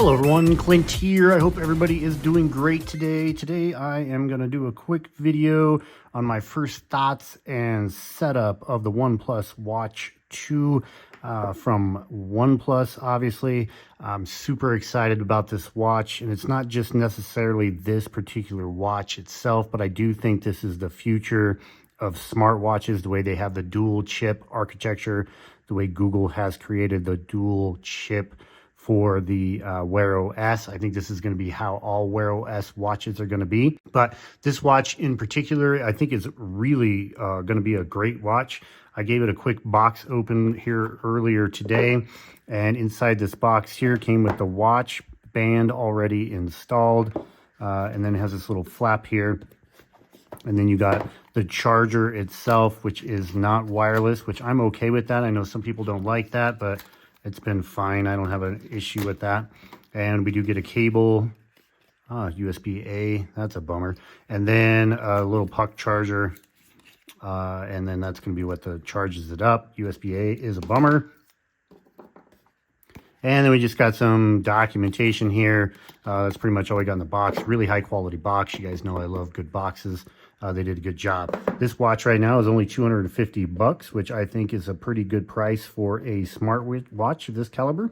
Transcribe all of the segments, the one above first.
Hello everyone, Clint here. I hope everybody is doing great today. Today I am going to do a quick video on my first thoughts and setup of the OnePlus Watch 2 from OnePlus. Obviously, I'm super excited about this watch, and it's not just necessarily this particular watch itself, but I do think this is the future of smartwatches, the way they have the dual chip architecture, the way Google has created the dual chip for the Wear OS. I think this is going to be how all Wear OS watches are going to be. But this watch in particular, I think is really going to be a great watch. I gave it a quick box open here earlier today, and inside this box here came with the watch band already installed, and then it has this little flap here. And then you got the charger itself, which is not wireless, which I'm okay with that. I know some people don't like that, but it's been fine. I don't have an issue with that. And we do get a cable, USB-A, that's a bummer. And then a little puck charger. And then that's going to be what charges it up. USB-A is a bummer. And then we just got some documentation here. That's pretty much all we got in the box. Really high quality box. You guys know I love good boxes. They did a good job. This watch right now is only $250, which I think is a pretty good price for a smart watch of this caliber.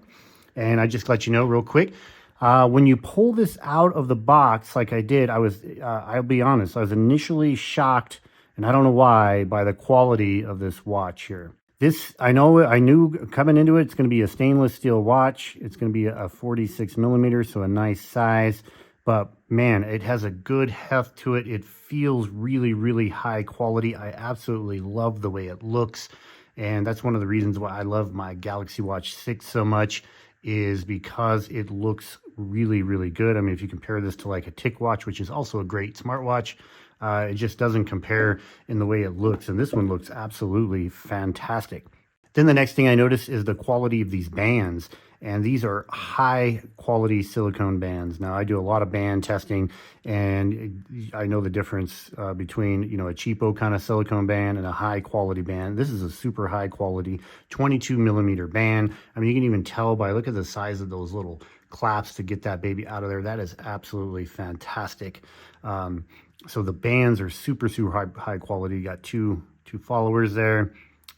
And I just let you know real quick, when you pull this out of the box like I did, I'll be honest, I was initially shocked, and I don't know why, by the quality of this watch here. This, I knew coming into it, it's going to be a stainless steel watch. It's going to be a 46 millimeter, so a nice size. But man, it has a good heft to it. It feels really, really high quality. I absolutely love the way it looks. And that's one of the reasons why I love my Galaxy Watch 6 so much, is because it looks really, really good. I mean, if you compare this to like a TicWatch, which is also a great smartwatch, it just doesn't compare in the way it looks. And this one looks absolutely fantastic. Then the next thing I noticed is the quality of these bands. And these are high quality silicone bands. Now I do a lot of band testing, and I know the difference between, a cheapo kind of silicone band and a high quality band. This is a super high quality 22 millimeter band. I mean, you can even tell by look at the size of those little claps to get that baby out of there. That is absolutely fantastic. So the bands are super, super high quality. You got two followers there.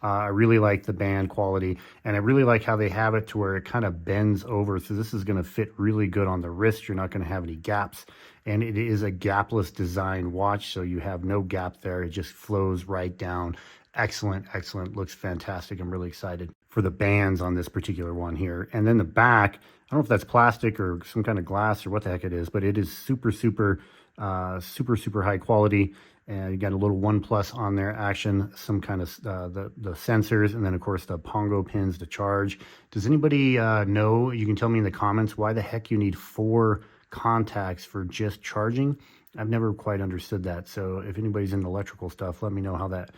I really like the band quality, and I really like how they have it to where it kind of bends over. So this is going to fit really good on the wrist. You're not going to have any gaps, and it is a gapless design watch. So you have no gap there. It just flows right down. Excellent, excellent. Looks fantastic. I'm really excited for the bands on this particular one here. And then the back, I don't know if that's plastic or some kind of glass or what the heck it is, but it is super, super high quality. And you got a little OnePlus on there action, some kind of the sensors, and then of course the Pongo pins to charge. Does anybody know? You can tell me in the comments why the heck you need 4 contacts for just charging. I've never quite understood that. So if anybody's in electrical stuff, let me know how that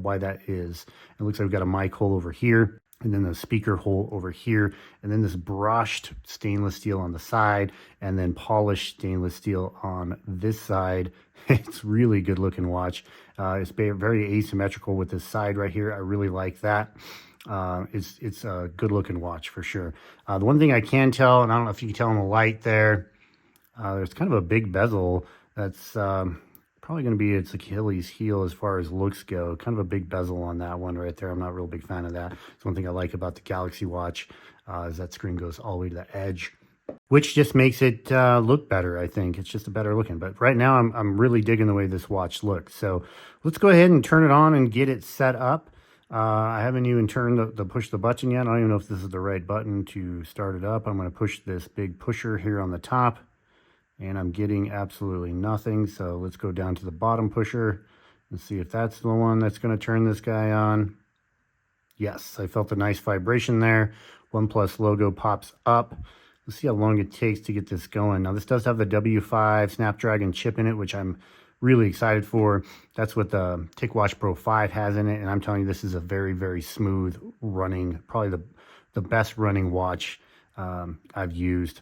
why that is. It looks like we've got a mic hole over here, and then the speaker hole over here, and then this brushed stainless steel on the side, and then polished stainless steel on this side. It's really good looking watch. It's very asymmetrical with this side right here. I really like that. It's a good looking watch for sure. The one thing I can tell, and I don't know if you can tell in the light there, there's kind of a big bezel that's probably going to be its Achilles heel as far as looks go. Kind of a big bezel on that one right there. I'm not a real big fan of that. It's one thing I like about the Galaxy Watch, is that screen goes all the way to the edge, which just makes it look better. I think it's just a better looking. But right now I'm really digging the way this watch looks. So let's go ahead and turn it on and get it set up. I haven't even turned the push the button yet. I don't even know if this is the right button to start it up. I'm going to push this big pusher here on the top, and I'm getting absolutely nothing. So let's go down to the bottom pusher and see if that's the one that's going to turn this guy on. Yes, I felt a nice vibration there. OnePlus logo pops up. Let's see how long it takes to get this going. Now, this does have the W5 Snapdragon chip in it, which I'm really excited for. That's what the TicWatch Pro 5 has in it, and I'm telling you, this is a very, very smooth running, probably the best running watch I've used.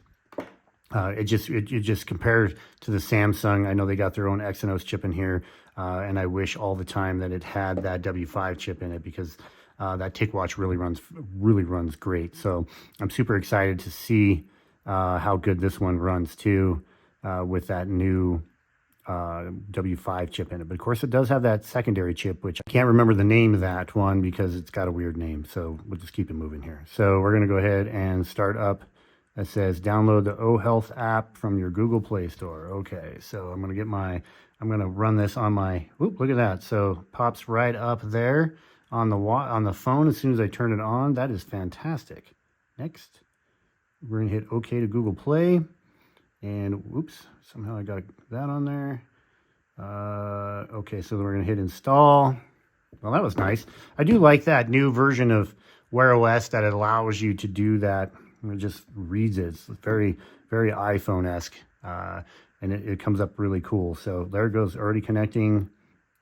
It just compared to the Samsung. I know they got their own Exynos chip in here, and I wish all the time that it had that W5 chip in it, because that TicWatch really runs great. So I'm super excited to see how good this one runs too, with that new W5 chip in it. But of course, it does have that secondary chip, which I can't remember the name of that one because it's got a weird name. So we'll just keep it moving here. So we're going to go ahead and start up. It says download the O Health app from your Google Play Store. Okay, so I'm going to run this on my, look at that. So pops right up there on the phone as soon as I turn it on. That is fantastic. Next, we're going to hit OK to Google Play. And whoops, somehow I got that on there. Okay, so we're going to hit install. Well, that was nice. I do like that new version of Wear OS that allows you to do that. It just reads it. It's very, very iPhone-esque. And it comes up really cool. So there it goes, already connecting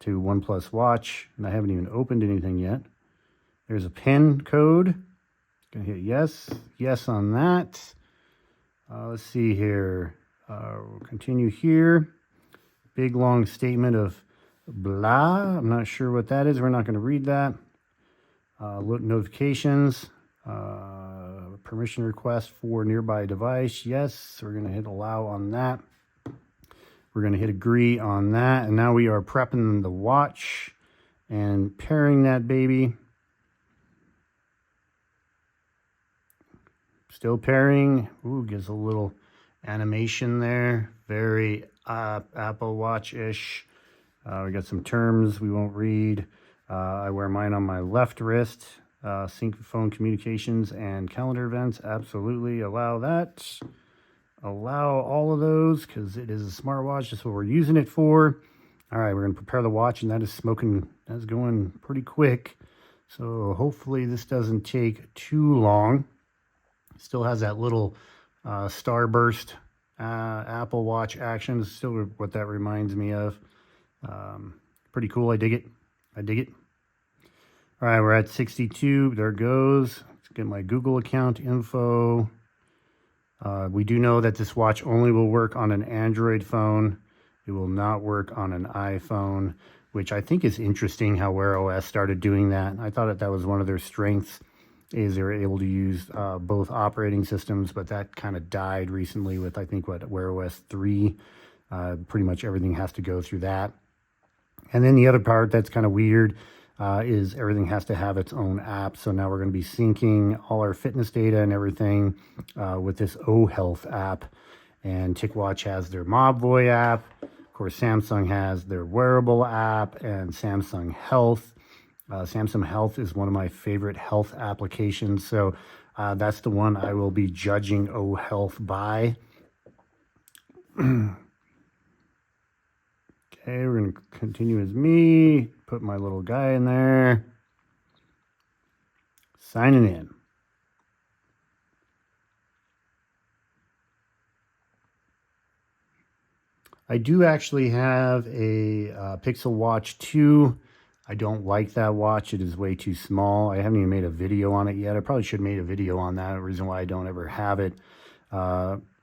to OnePlus Watch. And I haven't even opened anything yet. There's a PIN code. Gonna hit yes on that. Let's see here. We'll continue here. Big long statement of blah. I'm not sure what that is. We're not going to read that. Notifications. Permission request for nearby device. Yes. We're going to hit allow on that. We're going to hit agree on that. And now we are prepping the watch and pairing that baby. Still pairing. Ooh, gives a little animation there. Very Apple Watch-ish. We got some terms we won't read. I wear mine on my left wrist. Sync phone communications and calendar events. Absolutely allow that. Allow all of those because it is a smartwatch. That's what we're using it for. All right, we're going to prepare the watch, and that is smoking. That's going pretty quick. So hopefully this doesn't take too long. Still has that little starburst Apple Watch action. It's still what that reminds me of. Pretty cool. I dig it. I dig it. All right, we're at 62. There it goes. Let's get my Google account info. We do know that this watch only will work on an Android phone. It will not work on an iPhone, which I think is interesting how Wear OS started doing that. I thought that was one of their strengths, is they were able to use both operating systems, but that kind of died recently with, I think, Wear OS 3. Pretty much everything has to go through that. And then the other part that's kind of weird is everything has to have its own app. So now we're going to be syncing all our fitness data and everything with this O Health app. And TicWatch has their Mobvoi app. Of course, Samsung has their wearable app and Samsung Health. Samsung Health is one of my favorite health applications. So that's the one I will be judging O Health by. Okay, we're going to continue as me. Put my little guy in there. Signing in. I do actually have a Pixel Watch 2. I don't like that watch. It is way too small. I haven't even made a video on it yet. I probably should have made a video on that. The reason why I don't ever have it.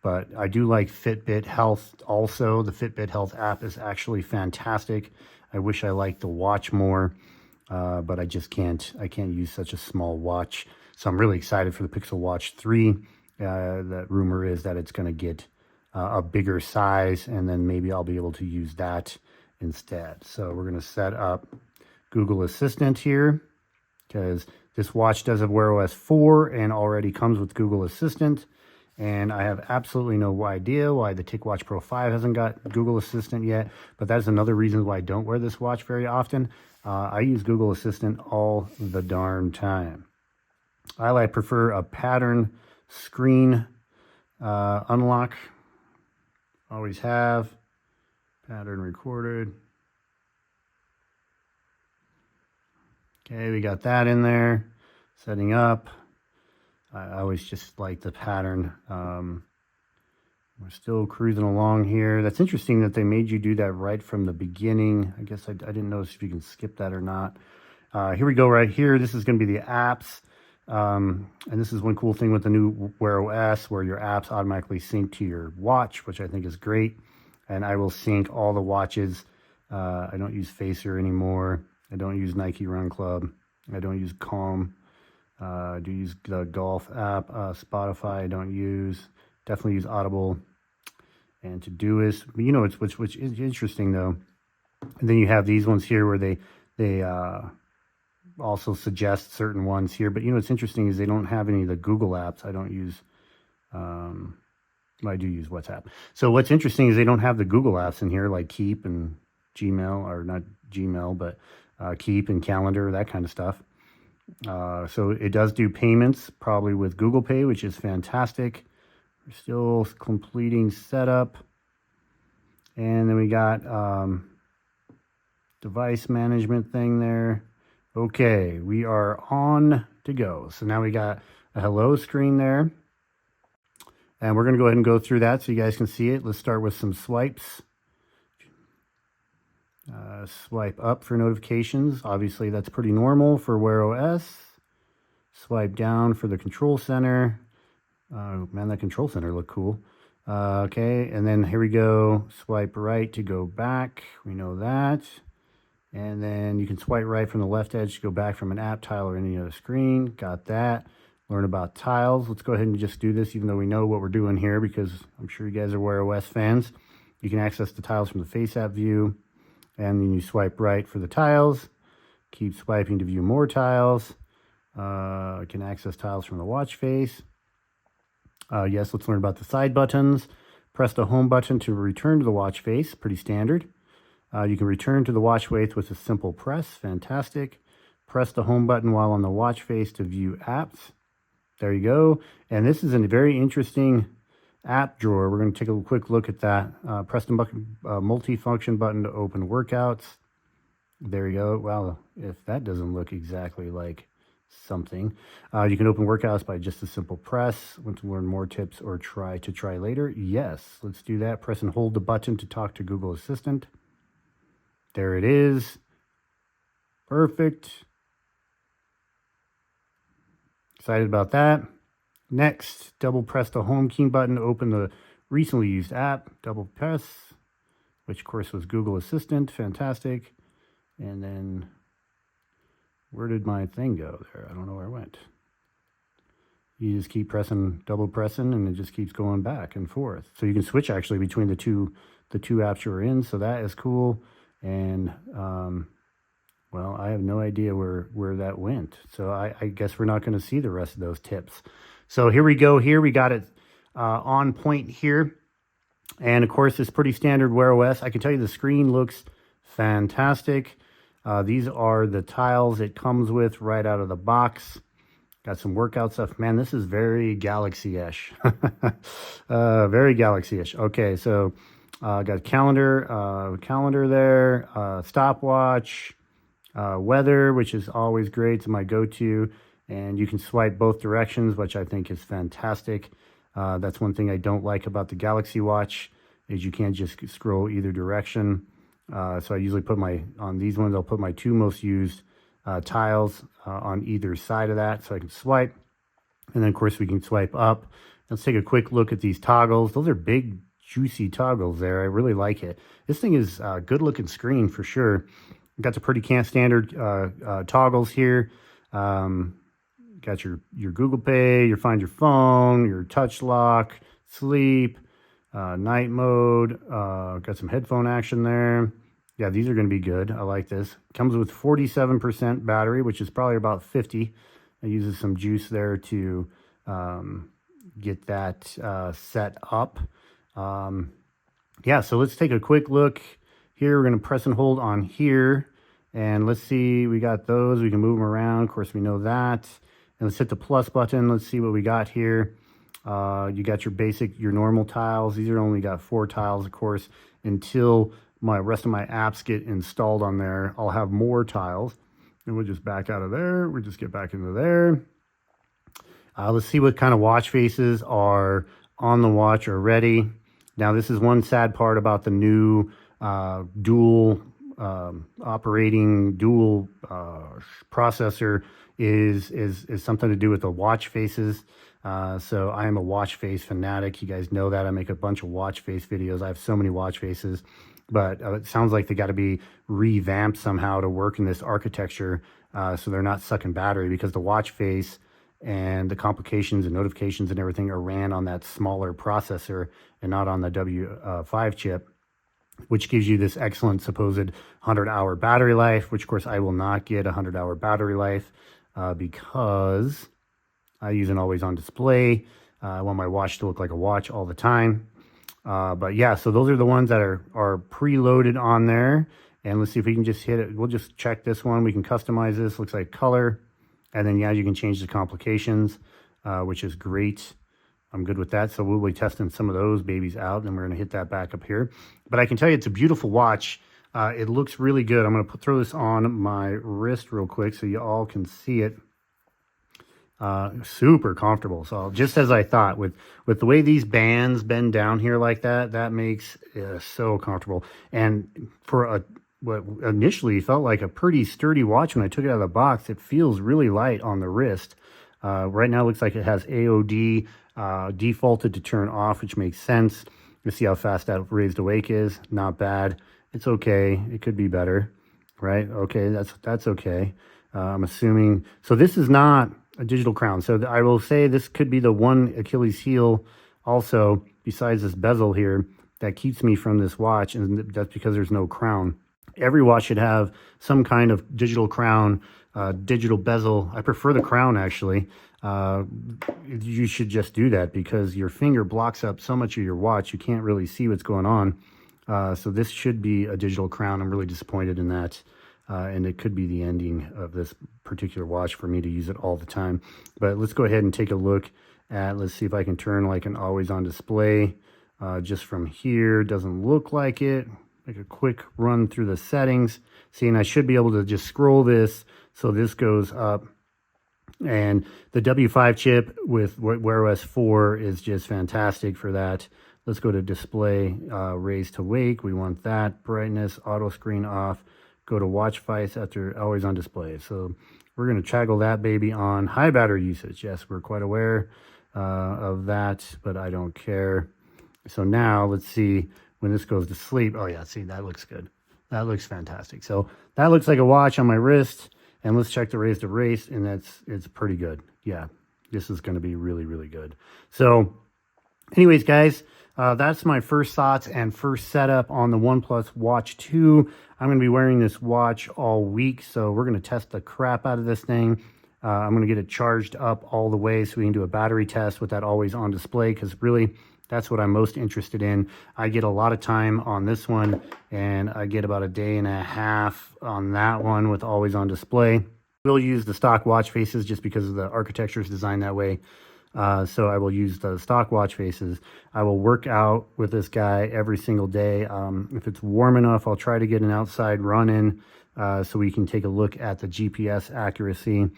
But I do like Fitbit Health also. The Fitbit Health app is actually fantastic. I wish I liked the watch more, but I just can't. I can't use such a small watch. So I'm really excited for the Pixel Watch 3. The rumor is that it's going to get a bigger size, and then maybe I'll be able to use that instead. So we're going to set up Google Assistant here because this watch does have Wear OS 4 and already comes with Google Assistant. And I have absolutely no idea why the TicWatch Pro 5 hasn't got Google Assistant yet, but that's another reason why I don't wear this watch very often. I use Google Assistant all the darn time. I prefer a pattern screen unlock. Always have. Pattern recorded. Okay, we got that in there. Setting up. I always just like the pattern. We're still cruising along here. That's interesting that they made you do that right from the beginning. I guess I didn't notice if you can skip that or not. Here we go right here. This is going to be the apps. And this is one cool thing with the new Wear OS where your apps automatically sync to your watch, which I think is great. And I will sync all the watches. I don't use Facer anymore. I don't use Nike Run Club. I don't use Calm. I do use the golf app. Spotify I don't use. definitely use Audible and Todoist. You know, which is interesting though. And then you have these ones here where they also suggest certain ones here. But you know, what's interesting is they don't have any of the Google apps. I don't use, well, I do use WhatsApp. So what's interesting is they don't have the Google apps in here, like Keep and Gmail, or not Gmail, but Keep and Calendar, that kind of stuff. So it does do payments, probably with Google Pay, which is fantastic. We're still completing setup. And then we got device management thing there. Okay, we are on to go. So now we got a hello screen there. And we're going to go ahead and go through that so you guys can see it. Let's start with some swipes. Swipe up for notifications. Obviously, that's pretty normal for Wear OS. Swipe down for the control center. Man, that control center looked cool. Okay, and then here we go. Swipe right to go back. We know that. And then you can swipe right from the left edge to go back from an app, tile, or any other screen. Got that. Learn about tiles. Let's go ahead and just do this, even though we know what we're doing here, because I'm sure you guys are Wear OS fans. You can access the tiles from the Face app view. And then you swipe right for the tiles. Keep swiping to view more tiles. You can access tiles from the watch face. Yes, let's learn about the side buttons. Press the home button to return to the watch face. Pretty standard. You can return to the watch face with a simple press. Fantastic. Press the home button while on the watch face to view apps. There you go. And this is a very interesting app drawer. We're going to take a quick look at that. Press the multifunction button to open workouts. There you go. Wow, if that doesn't look exactly like something. You can open workouts by just a simple press. Want to learn more tips or try later? Yes, let's do that. Press and hold the button to talk to Google Assistant. There it is. Perfect. Excited about that. Next, double press the home key button to open the recently used app. Double press, which of course was Google Assistant. Fantastic. And then, where did my thing go there? I don't know where it went. You just keep pressing, double pressing, and it just keeps going back and forth. So you can switch actually between the two apps you're in. So that is cool. And well, I have no idea where that went. So I guess we're not going to see the rest of those tips. So here we go. Here we got it on point here. And of course, it's pretty standard Wear OS. I can tell you the screen looks fantastic. These are the tiles it comes with right out of the box. Got some workout stuff. Man, this is very Galaxy-ish. Very Galaxy-ish. Okay, so got calendar there, stopwatch, weather, which is always great. It's my go-to. And you can swipe both directions, which I think is fantastic. That's one thing I don't like about the Galaxy Watch, is you can't just scroll either direction. So I usually put on these ones, I'll put my two most used tiles on either side of that, so I can swipe. And then of course we can swipe up. Let's take a quick look at these toggles. Those are big, juicy toggles there. I really like it. This thing is a good looking screen for sure. Got the pretty standard toggles here. Got your Google Pay, your Find Your Phone, your touch lock, sleep, night mode. Got some headphone action there. Yeah, these are going to be good. I like this. Comes with 47% battery, which is probably about 50. It uses some juice there to get that set up. Yeah, so let's take a quick look here. We're going to press and hold on here. And let's see, we got those. We can move them around. Of course, we know that. And let's hit the plus button. Let's see what we got here. You got your normal tiles. These are only got 4 tiles, of course. Until my rest of my apps get installed on there, I'll have more tiles. And we'll just back out of there. We'll just get back into there. Let's see what kind of watch faces are on the watch already. Now, this is one sad part about the new dual processor is something to do with the watch faces. So I am a watch face fanatic. You guys know that. I make a bunch of watch face videos. I have so many watch faces, but it sounds like they got to be revamped somehow to work in this architecture, so they're not sucking battery, because the watch face and the complications and notifications and everything are ran on that smaller processor and not on the W5 chip, which gives you this excellent supposed 100-hour battery life, which of course I will not get a 100-hour battery life because I use an always on display. I want my watch to look like a watch all the time. But yeah, so those are the ones that are preloaded on there. And let's see if we can just hit it. We'll just check this one. We can customize this. Looks like color. And then, yeah, you can change the complications, which is great. I'm good with that. So we'll be testing some of those babies out, and we're going to hit that back up here. But I can tell you it's a beautiful watch. It looks really good. I'm going to throw this on my wrist real quick so you all can see it. Super comfortable. So just as I thought, with the way these bands bend down here like that, that makes it so comfortable. And for what initially felt like a pretty sturdy watch when I took it out of the box, it feels really light on the wrist. Right now it looks like it has AOD defaulted to turn off, which makes sense. You see how fast that raised awake is. Not bad. It's okay. It could be better, right? Okay, that's okay. I'm assuming. So this is not a digital crown. So I will say this could be the one Achilles heel also, besides this bezel here, that keeps me from this watch, and that's because there's no crown. Every watch should have some kind of digital crown, digital bezel. I prefer the crown, actually. You should just do that because your finger blocks up so much of your watch, you can't really see what's going on. So this should be a digital crown. I'm really disappointed in that. And it could be the ending of this particular watch for me to use it all the time. But let's go ahead and take a look at, let's see if I can turn like an always on display just from here. Doesn't look like it. Make a quick run through the settings. See, and I should be able to just scroll this. So this goes up. And the W5 chip with Wear OS 4 is just fantastic for that. Let's go to display, raise to wake. We want that. Brightness, auto screen off. Go to watch face after always on display. So we're going to toggle that baby on. High battery usage. Yes, we're quite aware of that, but I don't care. So now let's see when this goes to sleep. Oh yeah, see, that looks good. That looks fantastic. So that looks like a watch on my wrist. And let's check the raise to race, and it's pretty good. Yeah, this is going to be really, really good. So anyways, guys, that's my first thoughts and first setup on the OnePlus Watch 2. I'm going to be wearing this watch all week, so we're going to test the crap out of this thing. I'm going to get it charged up all the way so we can do a battery test with that always on display, because really that's what I'm most interested in. I get a lot of time on this one, and I get about a day and a half on that one with always on display. We'll use the stock watch faces just because of the architecture is designed that way. So I will use the stock watch faces. I will work out with this guy every single day. If it's warm enough, I'll try to get an outside run in so we can take a look at the GPS accuracy,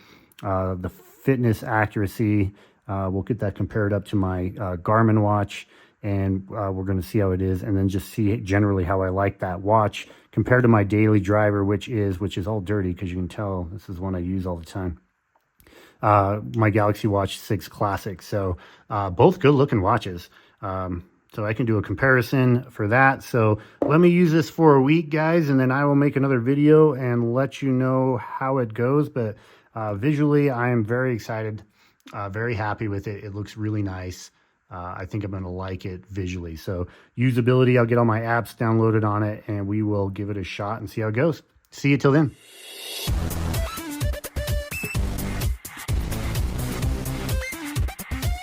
the fitness accuracy. We'll get that compared up to my Garmin watch, and we're going to see how it is, and then just see generally how I like that watch compared to my daily driver, which is all dirty because you can tell this is one I use all the time. My Galaxy Watch 6 Classic. So both good looking watches. So I can do a comparison for that. So let me use this for a week, guys, and then I will make another video and let you know how it goes. But visually, I am very excited, very happy with it. It looks really nice. I think I'm going to like it visually. So usability, I'll get all my apps downloaded on it, and we will give it a shot and see how it goes. See you till then.